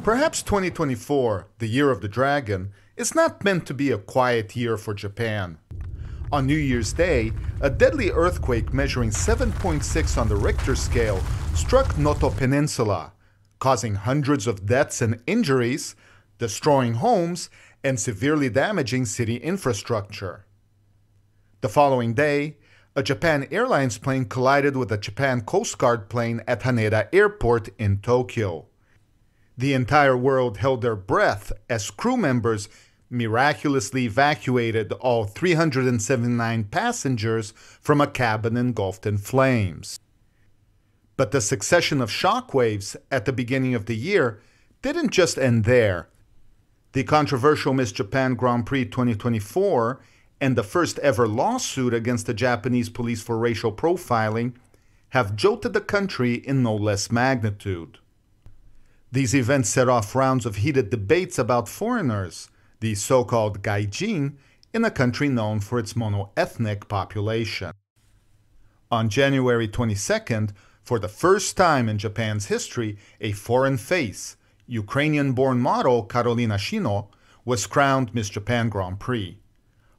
Perhaps 2024, the year of the dragon, is not meant to be a quiet year for Japan. On New Year's Day, a deadly earthquake measuring 7.6 on the Richter scale struck Noto Peninsula, causing hundreds of deaths and injuries, destroying homes, and severely damaging city infrastructure. The following day, a Japan Airlines plane collided with a Japan Coast Guard plane at Haneda Airport in Tokyo. The entire world held their breath as crew members miraculously evacuated all 379 passengers from a cabin engulfed in flames. But the succession of shockwaves at the beginning of the year didn't just end there. The controversial Miss Japan Grand Prix 2024 and the first ever lawsuit against the Japanese police for racial profiling have jolted the country in no less magnitude. These events set off rounds of heated debates about foreigners, the so-called gaijin, in a country known for its mono-ethnic population. On January 22nd, for the first time in Japan's history, a foreign face, Ukrainian-born model Karolina Shino, was crowned Miss Japan Grand Prix.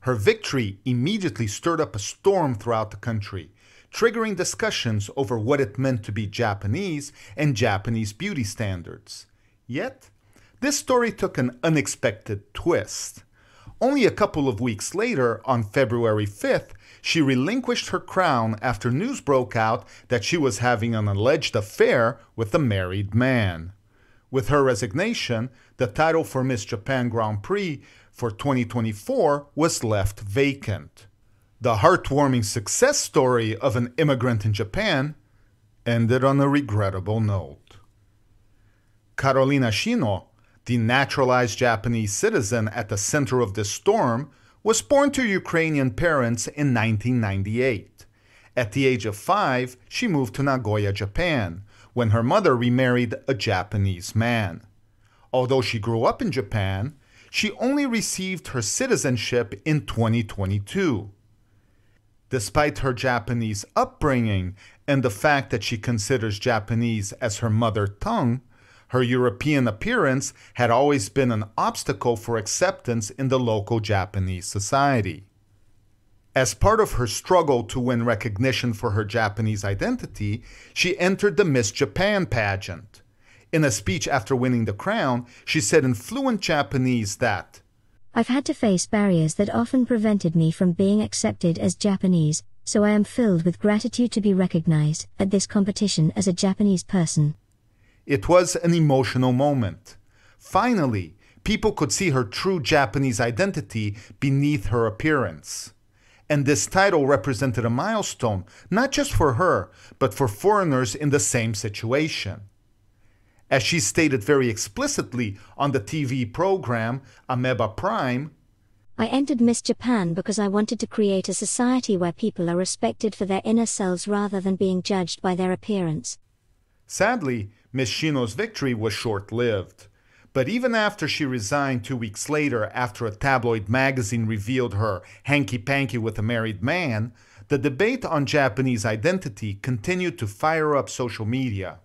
Her victory immediately stirred up a storm throughout the country, triggering discussions over what it meant to be Japanese and Japanese beauty standards. Yet, this story took an unexpected twist. Only a couple of weeks later, on February 5th, she relinquished her crown after news broke out that she was having an alleged affair with a married man. With her resignation, the title for Miss Japan Grand Prix for 2024 was left vacant. The heartwarming success story of an immigrant in Japan ended on a regrettable note. Karolina Shino, the naturalized Japanese citizen at the center of this storm, was born to Ukrainian parents in 1998. At the age of 5, she moved to Nagoya, Japan, when her mother remarried a Japanese man. Although she grew up in Japan, she only received her citizenship in 2022. Despite her Japanese upbringing and the fact that she considers Japanese as her mother tongue, her European appearance had always been an obstacle for acceptance in the local Japanese society. As part of her struggle to win recognition for her Japanese identity, she entered the Miss Japan pageant. In a speech after winning the crown, she said in fluent Japanese that, "I've had to face barriers that often prevented me from being accepted as Japanese, so I am filled with gratitude to be recognized at this competition as a Japanese person." It was an emotional moment. Finally, people could see her true Japanese identity beneath her appearance. And this title represented a milestone, not just for her, but for foreigners in the same situation. As she stated very explicitly on the TV program Ameba Prime, "I entered Miss Japan because I wanted to create a society where people are respected for their inner selves rather than being judged by their appearance." Sadly, Miss Shino's victory was short-lived. But even after she resigned 2 weeks later after a tabloid magazine revealed her hanky-panky with a married man, the debate on Japanese identity continued to fire up social media.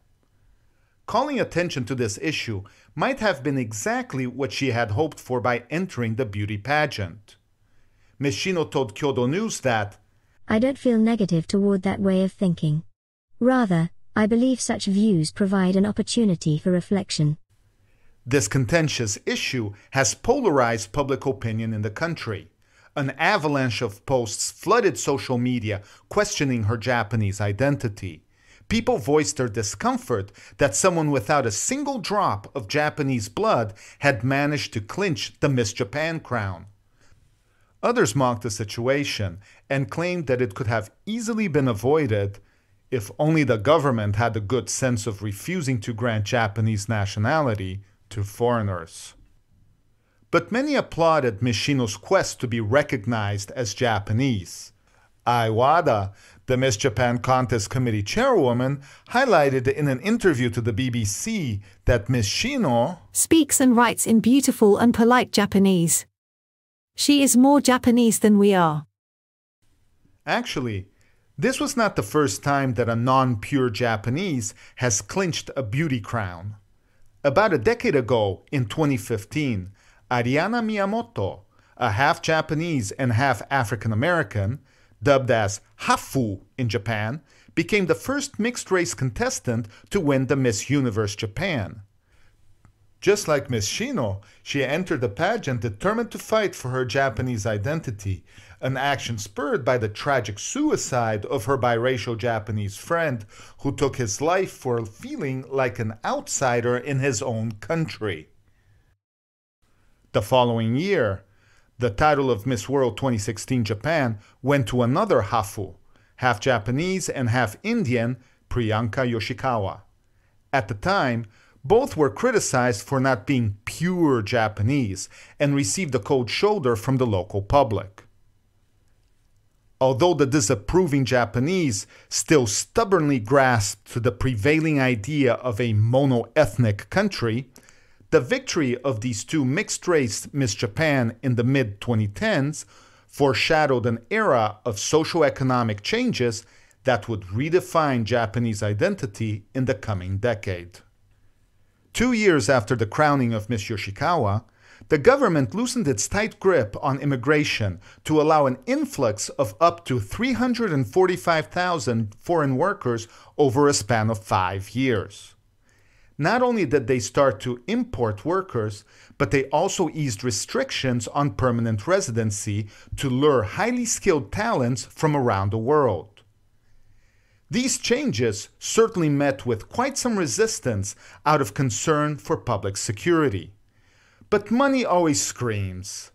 Calling attention to this issue might have been exactly what she had hoped for by entering the beauty pageant. Miss Shino told Kyodo News that, "I don't feel negative toward that way of thinking. Rather, I believe such views provide an opportunity for reflection." This contentious issue has polarized public opinion in the country. An avalanche of posts flooded social media questioning her Japanese identity. People voiced their discomfort that someone without a single drop of Japanese blood had managed to clinch the Miss Japan crown. Others mocked the situation and claimed that it could have easily been avoided if only the government had the good sense of refusing to grant Japanese nationality to foreigners. But many applauded Miss Shino's quest to be recognized as Japanese. Ai Wada, the Miss Japan Contest Committee chairwoman, highlighted in an interview to the BBC that Miss Shino speaks and writes in beautiful and polite Japanese. She is more Japanese than we are. Actually, this was not the first time that a non-pure Japanese has clinched a beauty crown. About a decade ago, in 2015, Ariana Miyamoto, a half Japanese and half African American, dubbed as Hafu in Japan, became the first mixed-race contestant to win the Miss Universe Japan. Just like Miss Shino, she entered the pageant determined to fight for her Japanese identity, an action spurred by the tragic suicide of her biracial Japanese friend who took his life for feeling like an outsider in his own country. The following year, the title of Miss World 2016 Japan went to another Hafu, half Japanese and half Indian, Priyanka Yoshikawa. At the time, both were criticized for not being pure Japanese and received a cold shoulder from the local public. Although the disapproving Japanese still stubbornly grasped to the prevailing idea of a mono-ethnic country, the victory of these two mixed-race Miss Japan in the mid-2010s foreshadowed an era of socio-economic changes that would redefine Japanese identity in the coming decade. 2 years after the crowning of Miss Yoshikawa, the government loosened its tight grip on immigration to allow an influx of up to 345,000 foreign workers over a span of 5 years. Not only did they start to import workers, but they also eased restrictions on permanent residency to lure highly skilled talents from around the world. These changes certainly met with quite some resistance out of concern for public security. But money always screams.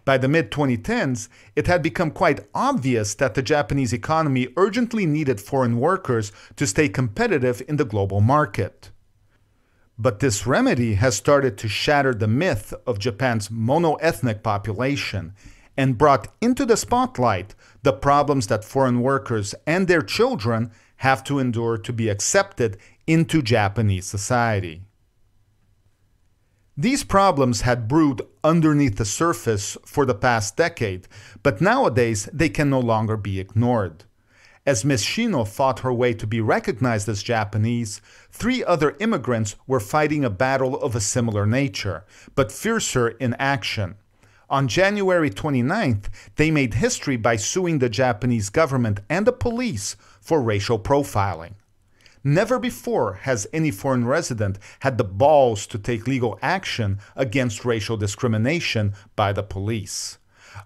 By the mid-2010s, it had become quite obvious that the Japanese economy urgently needed foreign workers to stay competitive in the global market. But this remedy has started to shatter the myth of Japan's mono-ethnic population and brought into the spotlight the problems that foreign workers and their children have to endure to be accepted into Japanese society. These problems had brewed underneath the surface for the past decade, but nowadays they can no longer be ignored. As Miss Shino fought her way to be recognized as Japanese, 3 other immigrants were fighting a battle of a similar nature, but fiercer in action. On January 29th, they made history by suing the Japanese government and the police for racial profiling. Never before has any foreign resident had the balls to take legal action against racial discrimination by the police.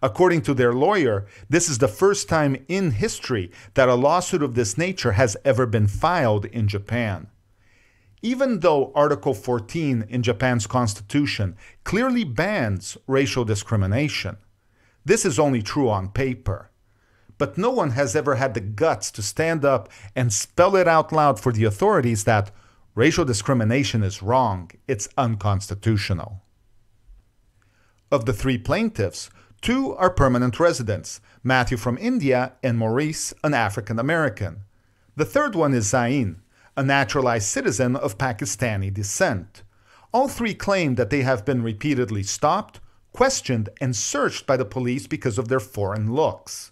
According to their lawyer, this is the first time in history that a lawsuit of this nature has ever been filed in Japan. Even though Article 14 in Japan's constitution clearly bans racial discrimination, this is only true on paper. But no one has ever had the guts to stand up and spell it out loud for the authorities that racial discrimination is wrong, it's unconstitutional. Of the 3 plaintiffs, 2 are permanent residents, Matthew from India and Maurice, an African American. The third one is Zain, a naturalized citizen of Pakistani descent. All 3 claim that they have been repeatedly stopped, questioned, and searched by the police because of their foreign looks.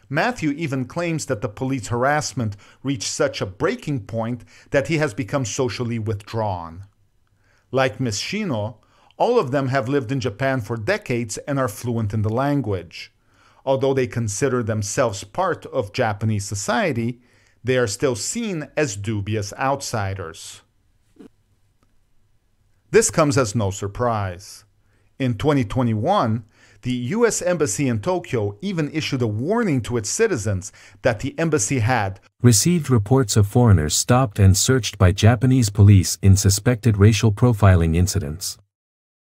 Matthew even claims that the police harassment reached such a breaking point that he has become socially withdrawn. Like Miss Shino, all of them have lived in Japan for decades and are fluent in the language. Although they consider themselves part of Japanese society, they are still seen as dubious outsiders. This comes as no surprise. In 2021, the U.S. Embassy in Tokyo even issued a warning to its citizens that the embassy had received reports of foreigners stopped and searched by Japanese police in suspected racial profiling incidents.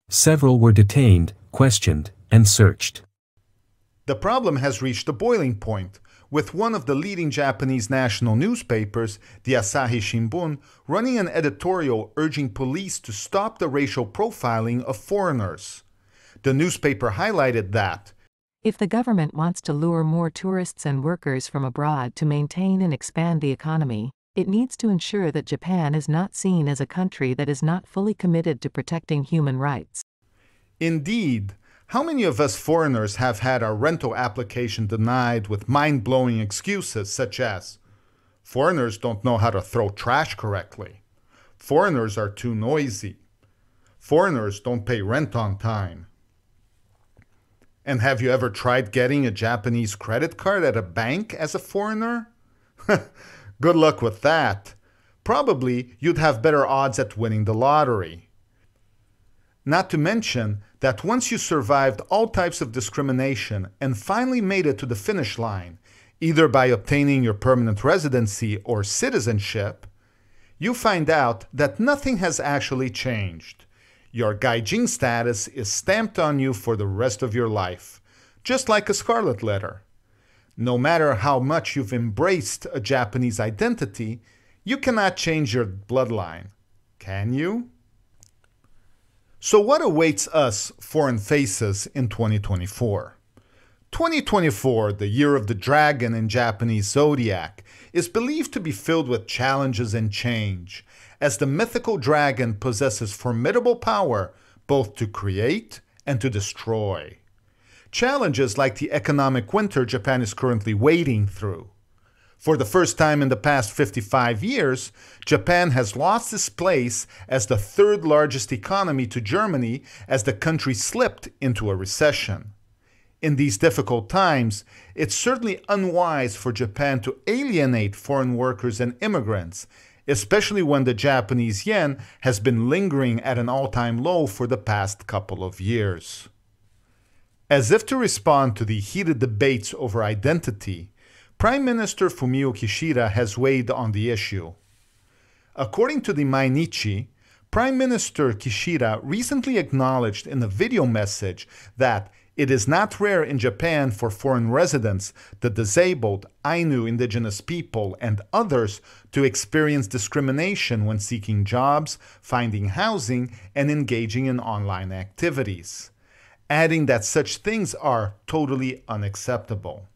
Several were detained, questioned, and searched. The problem has reached a boiling point, with one of the leading Japanese national newspapers, the Asahi Shimbun, running an editorial urging police to stop the racial profiling of foreigners. The newspaper highlighted that if the government wants to lure more tourists and workers from abroad to maintain and expand the economy, it needs to ensure that Japan is not seen as a country that is not fully committed to protecting human rights. Indeed, how many of us foreigners have had our rental application denied with mind-blowing excuses such as, foreigners don't know how to throw trash correctly, Foreigners are too noisy. Foreigners don't pay rent on time. And have you ever tried getting a Japanese credit card at a bank as a foreigner? Good luck with that. Probably you'd have better odds at winning the lottery. Not to mention that once you survived all types of discrimination and finally made it to the finish line, either by obtaining your permanent residency or citizenship, you find out that nothing has actually changed. Your gaijin status is stamped on you for the rest of your life, just like a scarlet letter. No matter how much you've embraced a Japanese identity, you cannot change your bloodline, can you? So what awaits us foreign faces in 2024? 2024, the year of the dragon in Japanese zodiac, is believed to be filled with challenges and change, as the mythical dragon possesses formidable power both to create and to destroy. Challenges like the economic winter Japan is currently wading through. For the first time in the past 55 years, Japan has lost its place as the third largest economy to Germany as the country slipped into a recession. In these difficult times, it's certainly unwise for Japan to alienate foreign workers and immigrants, especially when the Japanese yen has been lingering at an all-time low for the past couple of years. As if to respond to the heated debates over identity, Prime Minister Fumio Kishida has weighed on the issue. According to the Mainichi, Prime Minister Kishida recently acknowledged in a video message that it is not rare in Japan for foreign residents, the disabled, Ainu indigenous people, and others to experience discrimination when seeking jobs, finding housing, and engaging in online activities, adding that such things are totally unacceptable.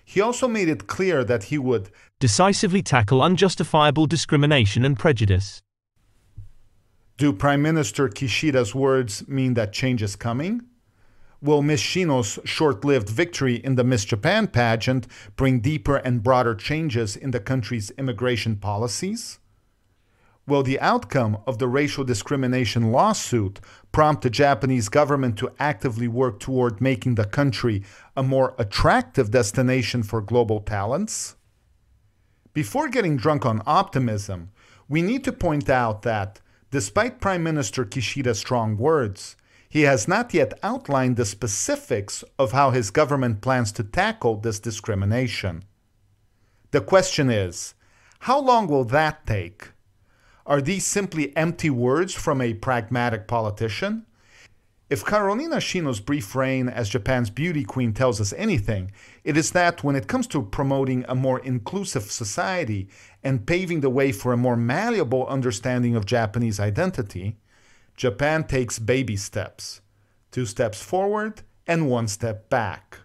He also made it clear that he would decisively tackle unjustifiable discrimination and prejudice. Do Prime Minister Kishida's words mean that change is coming? Will Miss Shino's short-lived victory in the Miss Japan pageant bring deeper and broader changes in the country's immigration policies? Will the outcome of the racial discrimination lawsuit prompt the Japanese government to actively work toward making the country a more attractive destination for global talents? Before getting drunk on optimism, we need to point out that, despite Prime Minister Kishida's strong words, he has not yet outlined the specifics of how his government plans to tackle this discrimination. The question is, how long will that take? Are these simply empty words from a pragmatic politician? If Carolina Shino's brief reign as Japan's beauty queen tells us anything, it is that when it comes to promoting a more inclusive society and paving the way for a more malleable understanding of Japanese identity, Japan takes baby steps, 2 steps forward and 1 step back.